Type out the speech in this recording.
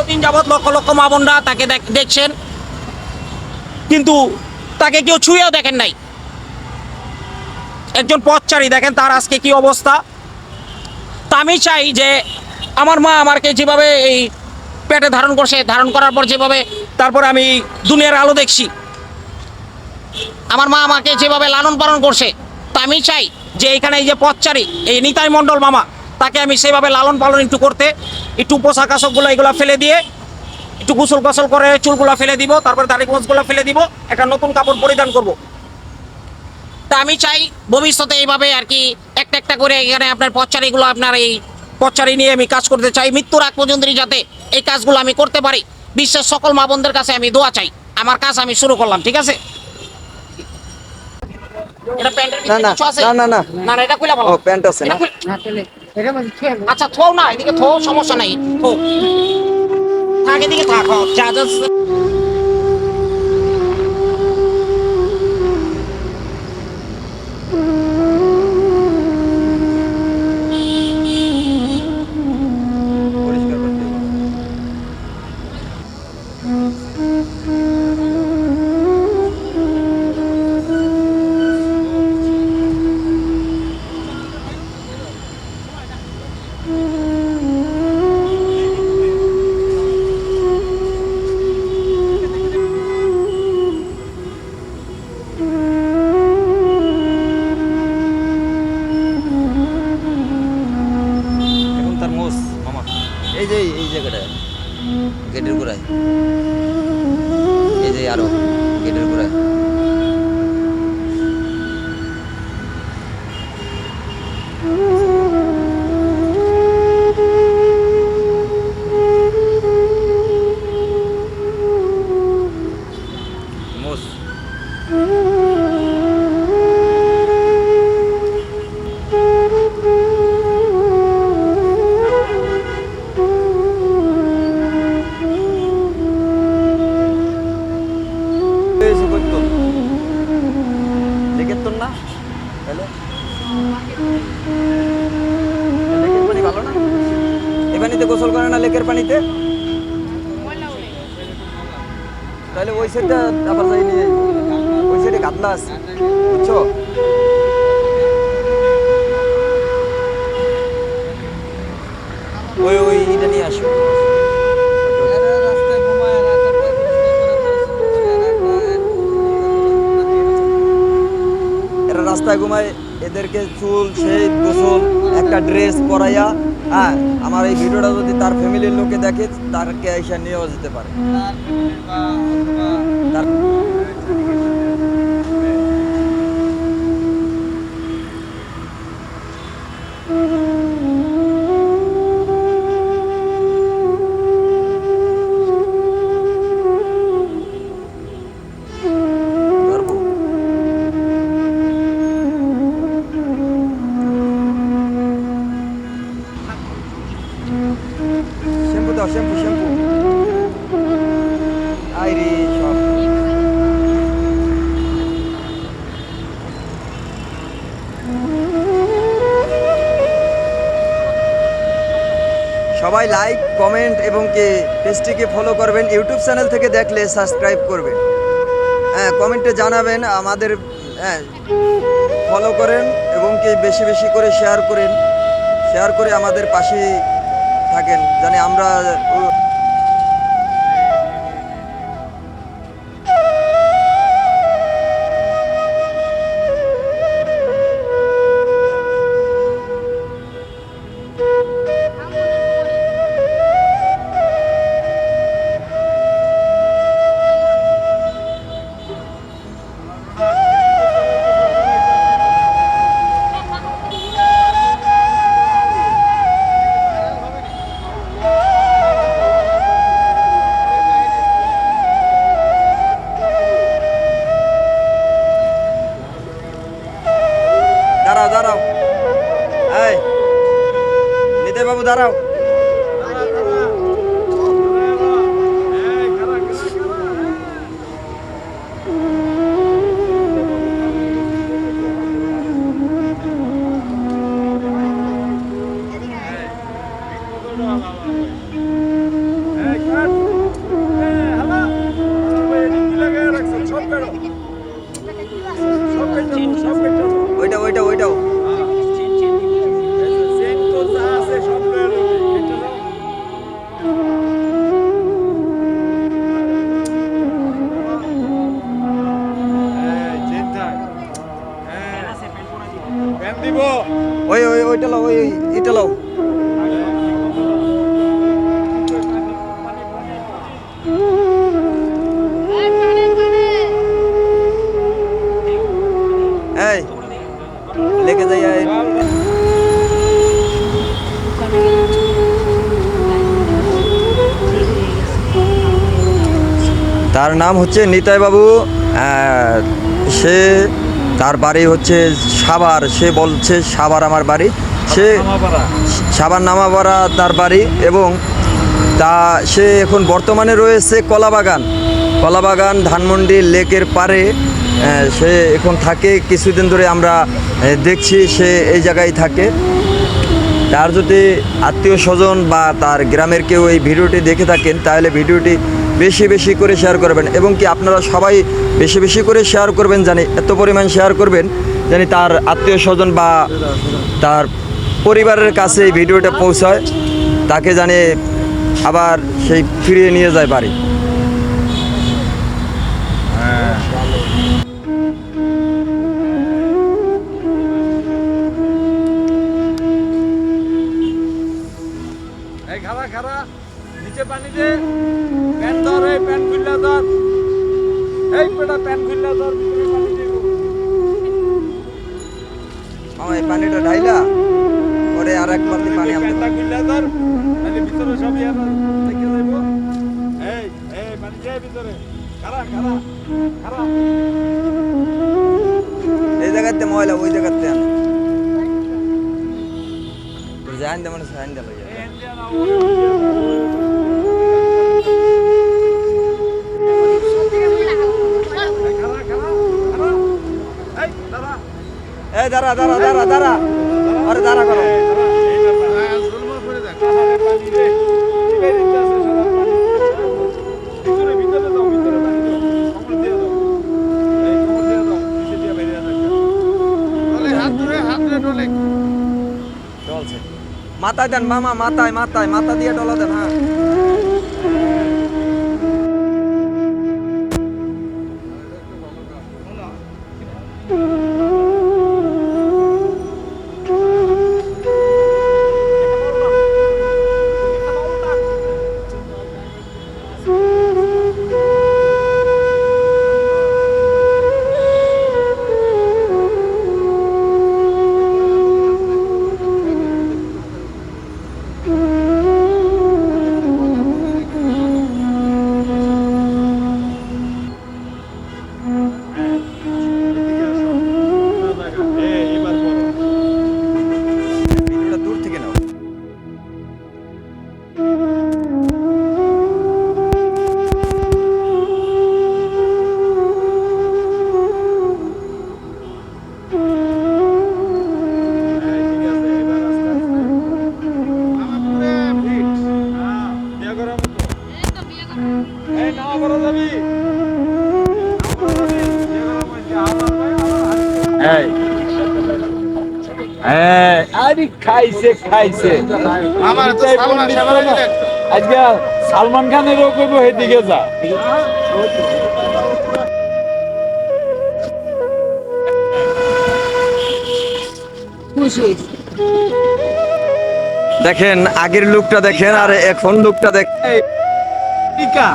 দীর্ঘদিন যাবৎ লক্ষ লক্ষ মা বোনরা তাকে দেখছেন, কিন্তু তাকে কেউ ছুঁয়েও দেখেন নাই। একজন পথচারী, দেখেন তার আজকে কি অবস্থা। তা আমি চাই যে আমার মা আমাকে যেভাবে এই পেটে ধারণ করছে, ধারণ করার পর যেভাবে তারপরে আমি দুনিয়ার আলো দেখছি, আমার মা আমাকে যেভাবে লালন পালন করছে, তা আমি চাই যে এখানে এই যে পথচারী এই নিতাই মণ্ডল মামা, তাকে আমি সেভাবে লালন পালন একটু করতে, একটু পোশাক আশাকগুলো এগুলো ফেলে দিয়ে একটু গোসল গোসল করে চুলগুলো ফেলে দিব, তারপরে দাড়ি গোছগুলো ফেলে দিব, একটা নতুন কাপড় পরিধান করব। তা আমি চাই ভবিষ্যতে এইভাবে আর কি একটা একটা করে এখানে আপনার পথচারীগুলো, আপনার এই পথচারী নিয়ে আমি কাজ করতে চাই মৃত্যুর আগ পর্যন্ত, যাতে এই কাজগুলো আমি করতে পারি। বিশ্বের সকল মা বোনদের কাছে আমি দোয়া চাই। আমার কাজ আমি শুরু করলাম, ঠিক আছে? এটা প্যান্টের ভিতরে কিছু আছে? না, এটা কইলা ভালো। ও প্যান্ট আছে না? আচ্ছা, থো না, এদিকে থো, সমস্যা নাই, থো। থাক, এদিকে থাক, যা যা। এই যে এই জায়গাটা গেটের গোড়ায়, এই যে আরো গেটের গোড়ায়। মোস না তাহলে লেকের পানি ভালো না? এ পানিতে গোসল করে না লেকের পানিতে? তাহলে ওই সাইডটা আবার যাই নিয়ে ওই সাইডে গাদলা আছে, বুঝছো? ওই এটা নিয়ে আসো। এরা রাস্তায় ঘুমায়, এদেরকে চুল সেই গোসল একটা ড্রেস পরাইয়া, হ্যাঁ, আমার এই ভিডিওটা যদি তার ফ্যামিলির লোকে দেখে, তারকে এসে নিয়েও যেতে পারে। শ্যাম্পু দাও, শ্যাম্পু শ্যাম্পু। আই রে সব সবাই লাইক, কমেন্ট এবং কি পেজটিকে ফলো করবেন। ইউটিউব চ্যানেল থেকে দেখলে সাবস্ক্রাইব করবেন, হ্যাঁ, কমেন্টে জানাবেন আমাদের, হ্যাঁ, ফলো করেন এবং কি বেশি বেশি করে শেয়ার করেন, শেয়ার করে আমাদের পাশে থাকেন, জানি আমরা দাঁড়াও দাঁড়াও, এই নিতে বাবু দাঁড়াও। তার নাম হচ্ছে নিতাই বাবু। সে তার বাড়ি হচ্ছে সাভার, সে বলছে সাভার আমার বাড়ি, সে সাভার নামাপাড়া তার বাড়ি, এবং সে এখন বর্তমানে রয়েছে কলাবাগান ধানমন্ডি লেকের পারে। সে এখন থাকে, কিছুদিন ধরে আমরা দেখছি সে এই জায়গায় থাকে। তার যদি আত্মীয় স্বজন বা তার গ্রামের কেউ এই ভিডিওটি দেখে থাকেন, তাহলে ভিডিওটি বেশি বেশি করে শেয়ার করবেন, এবং কি আপনারা সবাই বেশি বেশি করে শেয়ার করবেন, জানি এত পরিমাণ শেয়ার করবেন জানি তার আত্মীয় স্বজন বা তার পরিবারের কাছে এই ভিডিওটা পৌঁছায়, তাকে জানে আবার সেই ফিরিয়ে নিয়ে যায় বাড়ি। এই খারা খারা নিচে পানি দে, প্যান ধর, এই প্যান খুললা ধর, এই পেটা প্যান খুললা ধর, ভিতরে পানি দে। আমার এই পানিটা ঢাইলা পরে আর এক বালতি পানি আনতে প্যানটা খুললা ধর, তাহলে ভিতরে সব ইয়ার থেকে যাইব। এই এই পানি দে ভিতরে, খারা খারা খারা। এই জায়গাতে ময়লা, ওই জায়গাতে আনে জান দেমন সাইন দিল। এই ইন্ডিয়া না ওই খারা খারা খারা। এই দাঁড়া, এই দাঁড়া দাঁড়া দাঁড়া দাঁড়া, আরে দাঁড়া করো। চলছে, মাথায় দেন মামা, মাথায় মাথায় মাথা দিয়ে ডলা দেন। হ্যাঁ, ভিডিওটা দূর থেকে নাও। আরে খাইছে খাইছে আমার তো সালমান শাহ আজকে সালমান খানেরও কইব এদিকে যা। দেখেন আগের লুকটা দেখেন আর এখন লুকটা দেখেন। টিকা